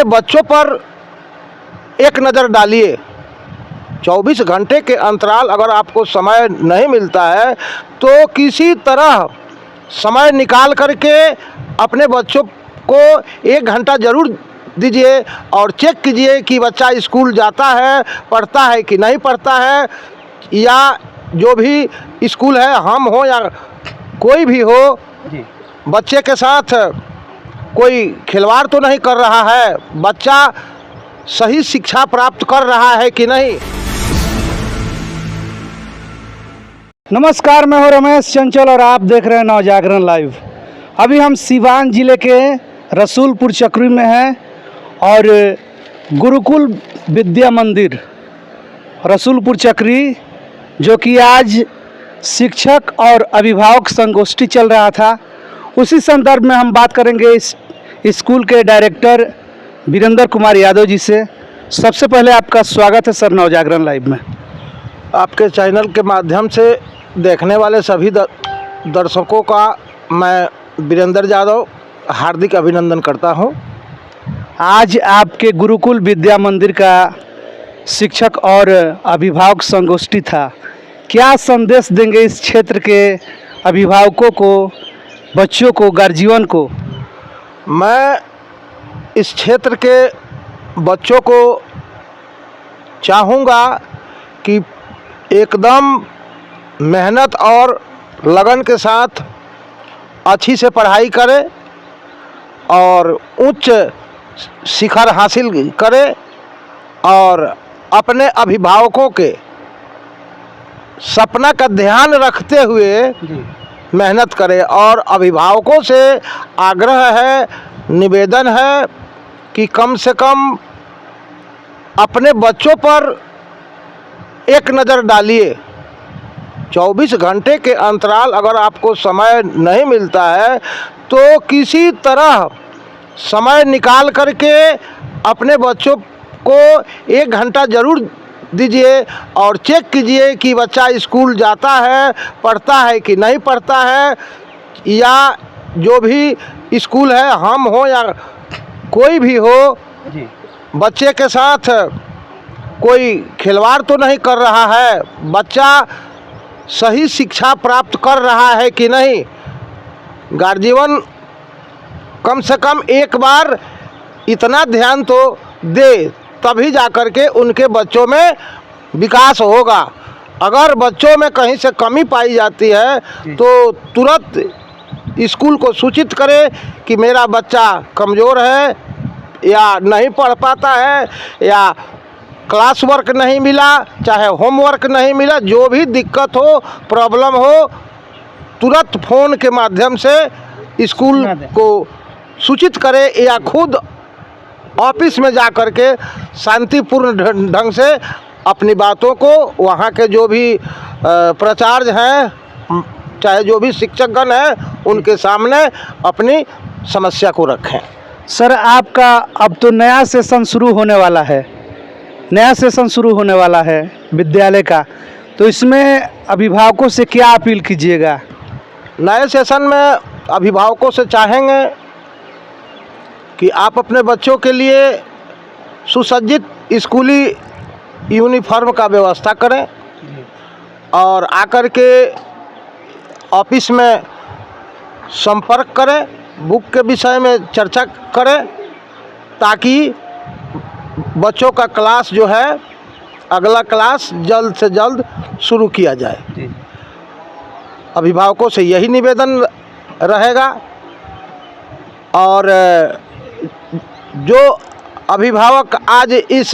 अपने बच्चों पर एक नज़र डालिए। 24 घंटे के अंतराल अगर आपको समय नहीं मिलता है तो किसी तरह समय निकाल करके अपने बच्चों को 1 घंटा ज़रूर दीजिए और चेक कीजिए कि बच्चा स्कूल जाता है, पढ़ता है कि नहीं पढ़ता है, या जो भी स्कूल है, हम हो या कोई भी हो, बच्चे के साथ कोई खिलवाड़ तो नहीं कर रहा है, बच्चा सही शिक्षा प्राप्त कर रहा है कि नहीं। नमस्कार, मैं हूं रमेश चंचल और आप देख रहे हैं नवजागरण लाइव। अभी हम सिवान जिले के रसूलपुर चक्री में हैं और गुरुकुल विद्या मंदिर रसूलपुर चक्री, जो कि आज शिक्षक और अभिभावक संगोष्ठी चल रहा था, उसी संदर्भ में हम बात करेंगे इस स्कूल के डायरेक्टर वीरेंद्र कुमार यादव जी से। सबसे पहले आपका स्वागत है सर नवजागरण लाइव में। आपके चैनल के माध्यम से देखने वाले सभी दर्शकों का मैं वीरेंद्र यादव हार्दिक अभिनंदन करता हूं। आज आपके गुरुकुल विद्या मंदिर का शिक्षक और अभिभावक संगोष्ठी था, क्या संदेश देंगे इस क्षेत्र के अभिभावकों को, बच्चों को, गार्जियन को? मैं इस क्षेत्र के बच्चों को चाहूँगा कि एकदम मेहनत और लगन के साथ अच्छी से पढ़ाई करें और उच्च शिखर हासिल करें और अपने अभिभावकों के सपना का ध्यान रखते हुए मेहनत करें। और अभिभावकों से आग्रह है, निवेदन है कि कम से कम अपने बच्चों पर एक नज़र डालिए। 24 घंटे के अंतराल अगर आपको समय नहीं मिलता है तो किसी तरह समय निकाल करके अपने बच्चों को 1 घंटा ज़रूर दीजिए और चेक कीजिए कि बच्चा स्कूल जाता है, पढ़ता है कि नहीं पढ़ता है, या जो भी स्कूल है, हम हो या कोई भी हो, बच्चे के साथ कोई खिलवाड़ तो नहीं कर रहा है, बच्चा सही शिक्षा प्राप्त कर रहा है कि नहीं। गार्जियन कम से कम एक बार इतना ध्यान तो दे, तभी जा कर के उनके बच्चों में विकास होगा। अगर बच्चों में कहीं से कमी पाई जाती है तो तुरंत स्कूल को सूचित करें कि मेरा बच्चा कमज़ोर है, या नहीं पढ़ पाता है, या क्लास वर्क नहीं मिला, चाहे होमवर्क नहीं मिला, जो भी दिक्कत हो, प्रॉब्लम हो, तुरंत फ़ोन के माध्यम से स्कूल को सूचित करें या खुद ऑफिस में जा कर के शांतिपूर्ण ढंग से अपनी बातों को वहाँ के जो भी प्राचार्य हैं, चाहे जो भी शिक्षकगण हैं, उनके सामने अपनी समस्या को रखें। सर, आपका अब तो नया सेशन शुरू होने वाला है, विद्यालय का, तो इसमें अभिभावकों से क्या अपील कीजिएगा? नए सेशन में अभिभावकों से चाहेंगे कि आप अपने बच्चों के लिए सुसज्जित स्कूली यूनिफॉर्म का व्यवस्था करें और आकर के ऑफिस में संपर्क करें, बुक के विषय में चर्चा करें, ताकि बच्चों का क्लास जो है, अगला क्लास जल्द से जल्द शुरू किया जाए। अभिभावकों से यही निवेदन रहेगा। और जो अभिभावक आज इस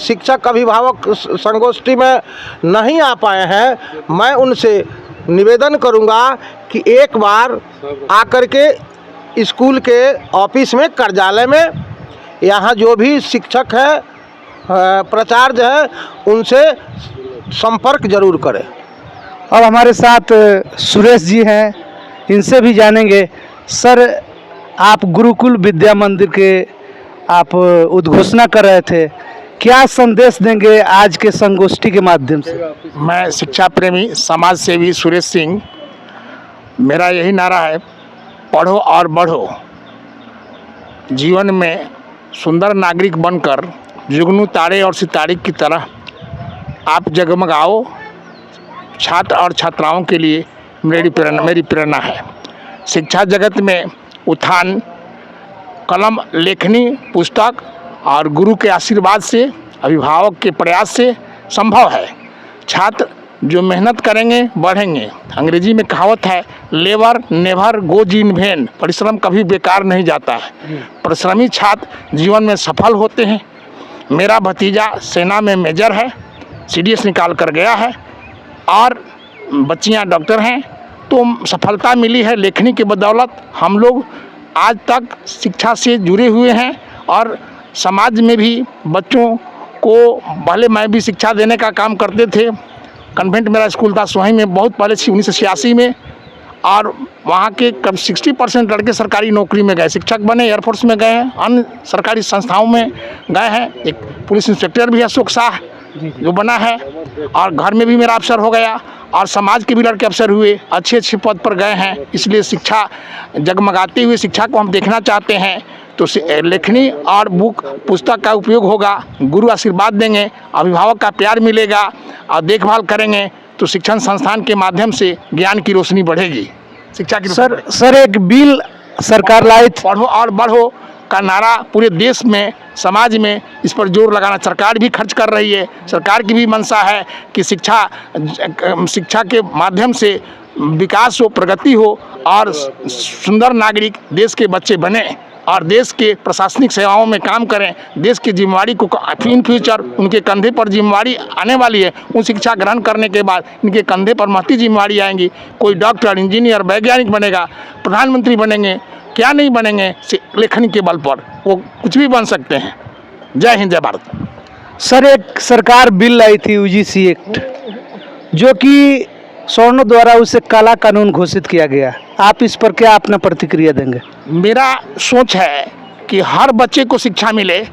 शिक्षक अभिभावक संगोष्ठी में नहीं आ पाए हैं, मैं उनसे निवेदन करूंगा कि एक बार आकर के स्कूल के ऑफिस में, कार्यालय में, यहाँ जो भी शिक्षक है, प्राचार्य है, उनसे संपर्क जरूर करें। अब हमारे साथ सुरेश जी हैं, इनसे भी जानेंगे। सर, आप गुरुकुल विद्या मंदिर के आप उद्घोषणा कर रहे थे, क्या संदेश देंगे आज के संगोष्ठी के माध्यम से? मैं शिक्षा प्रेमी समाज सेवी सुरेश सिंह, मेरा यही नारा है, पढ़ो और बढ़ो। जीवन में सुंदर नागरिक बनकर जुगनू तारे और सितारे की तरह आप जगमगाओ। छात्र और छात्राओं के लिए मेरी प्रेरणा है। शिक्षा जगत में उत्थान कलम, लेखनी, पुस्तक और गुरु के आशीर्वाद से, अभिभावक के प्रयास से संभव है। छात्र जो मेहनत करेंगे बढ़ेंगे। अंग्रेजी में कहावत है, labour never goes in when. परिश्रम कभी बेकार नहीं जाता है। परिश्रमी छात्र जीवन में सफल होते हैं। मेरा भतीजा सेना में मेजर है, CDS निकाल कर गया है और बच्चियां डॉक्टर हैं। तो सफलता मिली है लेखनी की बदौलत। हम लोग आज तक शिक्षा से जुड़े हुए हैं और समाज में भी बच्चों को, पहले मैं भी शिक्षा देने का काम करते थे। कन्वेंट मेरा स्कूल था सोही में, बहुत पहले 1986 में, और वहाँ के कब 60% लड़के सरकारी नौकरी में गए, शिक्षक बने, एयरफोर्स में गए हैं, अन्य सरकारी संस्थाओं में गए हैं। एक पुलिस इंस्पेक्टर भी अशोक शाह जो बना है, और घर में भी मेरा अफसर हो गया, और समाज के भी लड़के अफसर हुए, अच्छे अच्छे पद पर गए हैं। इसलिए शिक्षा जगमगाती हुई शिक्षा को हम देखना चाहते हैं। तो लेखनी और बुक पुस्तक का उपयोग होगा, गुरु आशीर्वाद देंगे, अभिभावक का प्यार मिलेगा और देखभाल करेंगे तो शिक्षण संस्थान के माध्यम से ज्ञान की रोशनी बढ़ेगी। शिक्षा की सर एक बिल सरकार लाई, पढ़ो और बढ़ो का नारा पूरे देश में, समाज में इस पर जोर लगाना सरकार भी खर्च कर रही है। सरकार की भी मंशा है कि शिक्षा के माध्यम से विकास हो, प्रगति हो और सुंदर नागरिक देश के बच्चे बने और देश के प्रशासनिक सेवाओं में काम करें। देश की जिम्मेवारी को इन फ्यूचर उनके कंधे पर जिम्मेवारी आने वाली है। उन शिक्षा ग्रहण करने के बाद इनके कंधे पर महती जिम्मेवारी आएंगी। कोई डॉक्टर, इंजीनियर, वैज्ञानिक बनेगा, प्रधानमंत्री बनेंगे, क्या नहीं बनेंगे, लेखनी के बल पर वो कुछ भी बन सकते हैं। जय हिंद, जय भारत। सर एक सरकार बिल लाई थी UGC एक्ट, जो कि सवर्णों द्वारा उसे काला कानून घोषित किया गया। आप इस पर क्या अपना प्रतिक्रिया देंगे? मेरा सोच है कि हर बच्चे को शिक्षा मिले,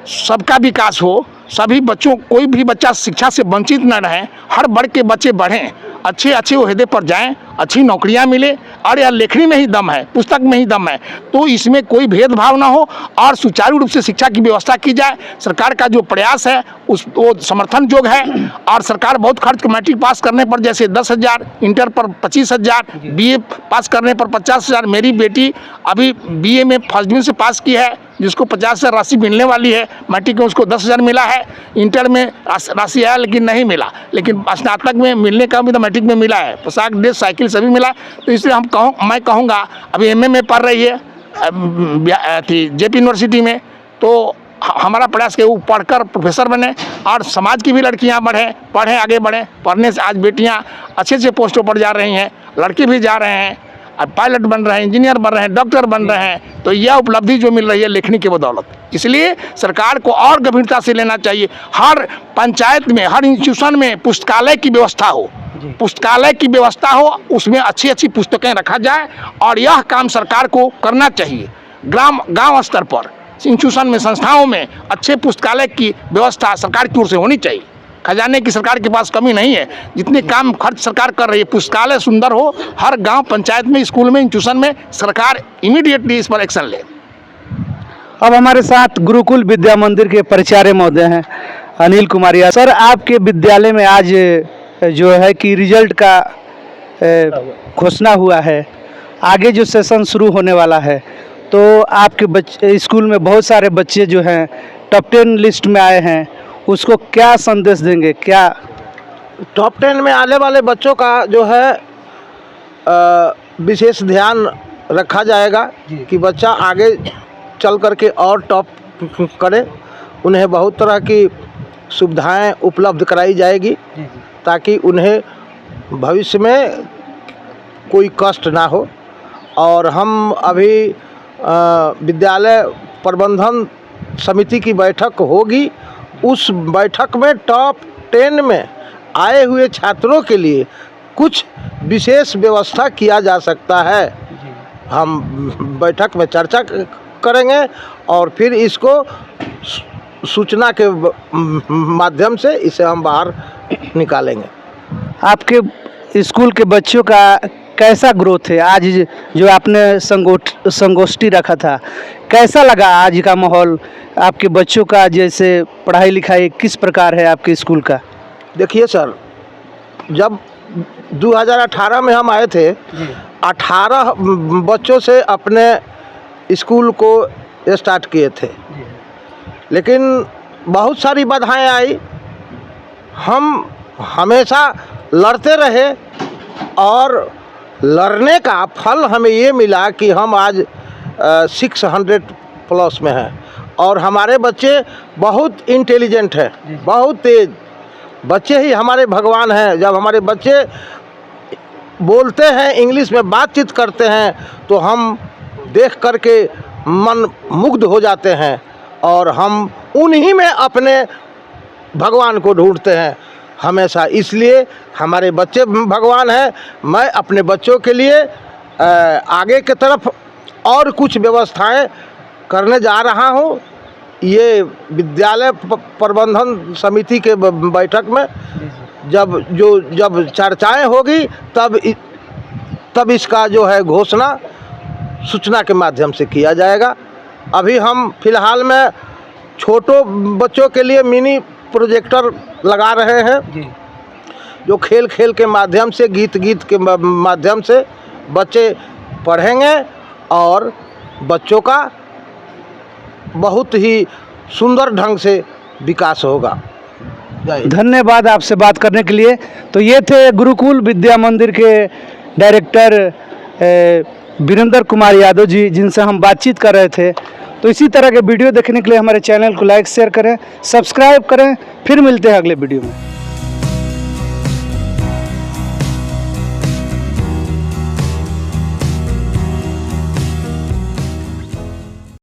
सबका विकास हो, सभी बच्चों, कोई भी बच्चा शिक्षा से वंचित न रहे, हर वर्ग के बच्चे बढ़ें, अच्छे अच्छे ओहदे पर जाएं, अच्छी नौकरियां मिले। और यह लेखनी में ही दम है, पुस्तक में ही दम है, तो इसमें कोई भेदभाव ना हो और सुचारू रूप से शिक्षा की व्यवस्था की जाए। सरकार का जो प्रयास है वो समर्थन योग्य है। और सरकार बहुत खर्च, मैट्रिक पास करने पर जैसे 10,000, इंटर पर 25,000, BA पास करने पर 50,000। मेरी बेटी अभी BA में फर्स्ट डिवीजन से पास की है, जिसको 50,000 राशि मिलने वाली है। मैट्रिक में उसको 10,000 मिला है, इंटर में राशि आया लेकिन नहीं मिला, लेकिन स्नातक में मिलने का भी तो मैट्रिक में मिला है। पोशाक, ड्रेस, साइकिल सभी मिला। तो इसलिए मैं कहूँगा, अभी MA में पढ़ रही है JP यूनिवर्सिटी में, तो हमारा प्रयास कि वो पढ़कर प्रोफेसर बने और समाज की भी लड़कियां पढ़ें, आगे बढ़ें। पढ़ने से आज बेटियां अच्छे अच्छे पोस्टों पर जा रही हैं, लड़के भी जा रहे हैं, पायलट बन रहे हैं, इंजीनियर बन रहे हैं, डॉक्टर बन रहे हैं। तो यह उपलब्धि जो मिल रही है लेखनी की बदौलत, इसलिए सरकार को और गंभीरता से लेना चाहिए। हर पंचायत में, हर इंस्टीट्यूशन में पुस्तकालय की व्यवस्था हो, पुस्तकालय की व्यवस्था हो, उसमें अच्छी अच्छी पुस्तकें रखा जाए। और यह काम सरकार को करना चाहिए। गांव स्तर पर इंस्टीट्यूशन में, संस्थाओं में अच्छे पुस्तकालय की व्यवस्था सरकार की ओर से होनी चाहिए। खजाने की सरकार के पास कमी नहीं है, जितने काम खर्च सरकार कर रही है, पुस्तकालय सुंदर हो, हर गांव, पंचायत में, स्कूल में, इंस्टीट्यूशन में सरकार इमीडिएटली इस पर एक्शन ले। अब हमारे साथ गुरुकुल विद्या मंदिर के प्राचार्य महोदय हैं अनिल कुमारिया। सर आपके विद्यालय में आज जो है कि रिजल्ट का घोषणा हुआ है, आगे जो सेशन शुरू होने वाला है, तो आपके स्कूल में बहुत सारे बच्चे जो हैं टॉप 10 लिस्ट में आए हैं, उसको क्या संदेश देंगे? क्या टॉप 10 में आने वाले बच्चों का जो है विशेष ध्यान रखा जाएगा कि बच्चा आगे चल करके और टॉप करे। उन्हें बहुत तरह की सुविधाएं उपलब्ध कराई जाएगी ताकि उन्हें भविष्य में कोई कष्ट ना हो। और हम अभी विद्यालय प्रबंधन समिति की बैठक होगी, उस बैठक में टॉप 10 में आए हुए छात्रों के लिए कुछ विशेष व्यवस्था किया जा सकता है। हम बैठक में चर्चा करेंगे और फिर इसको सूचना के माध्यम से इसे हम बाहर निकालेंगे। आपके स्कूल के बच्चों का कैसा ग्रोथ है आज जो आपने संगोष्ठी रखा था, कैसा लगा आज का माहौल आपके बच्चों का, जैसे पढ़ाई लिखाई किस प्रकार है आपके स्कूल का? देखिए सर, जब 2018 में हम आए थे, 18 बच्चों से अपने स्कूल को स्टार्ट किए थे, लेकिन बहुत सारी बाधाएं आई। हम हमेशा लड़ते रहे और लड़ने का फल हमें ये मिला कि हम आज 600 प्लस में हैं और हमारे बच्चे बहुत इंटेलिजेंट हैं, बहुत तेज बच्चे ही हमारे भगवान हैं। जब हमारे बच्चे बोलते हैं, इंग्लिश में बातचीत करते हैं, तो हम देख कर के मन मुग्ध हो जाते हैं और हम उन्हीं में अपने भगवान को ढूंढते हैं हमेशा। इसलिए हमारे बच्चे भगवान हैं। मैं अपने बच्चों के लिए आगे की तरफ और कुछ व्यवस्थाएं करने जा रहा हूं। ये विद्यालय प्रबंधन समिति के बैठक में जब चर्चाएं होगी तब इसका जो है घोषणा सूचना के माध्यम से किया जाएगा। अभी हम फिलहाल में छोटों बच्चों के लिए मिनी प्रोजेक्टर लगा रहे हैं, जो खेल खेल के माध्यम से, गीत के माध्यम से बच्चे पढ़ेंगे और बच्चों का बहुत ही सुंदर ढंग से विकास होगा। धन्यवाद आपसे बात करने के लिए। तो ये थे गुरुकुल विद्या मंदिर के डायरेक्टर वीरेंद्र कुमार यादव जी, जिनसे हम बातचीत कर रहे थे। तो इसी तरह के वीडियो देखने के लिए हमारे चैनल को लाइक शेयर करें, सब्सक्राइब करें। फिर मिलते हैं अगले वीडियो में।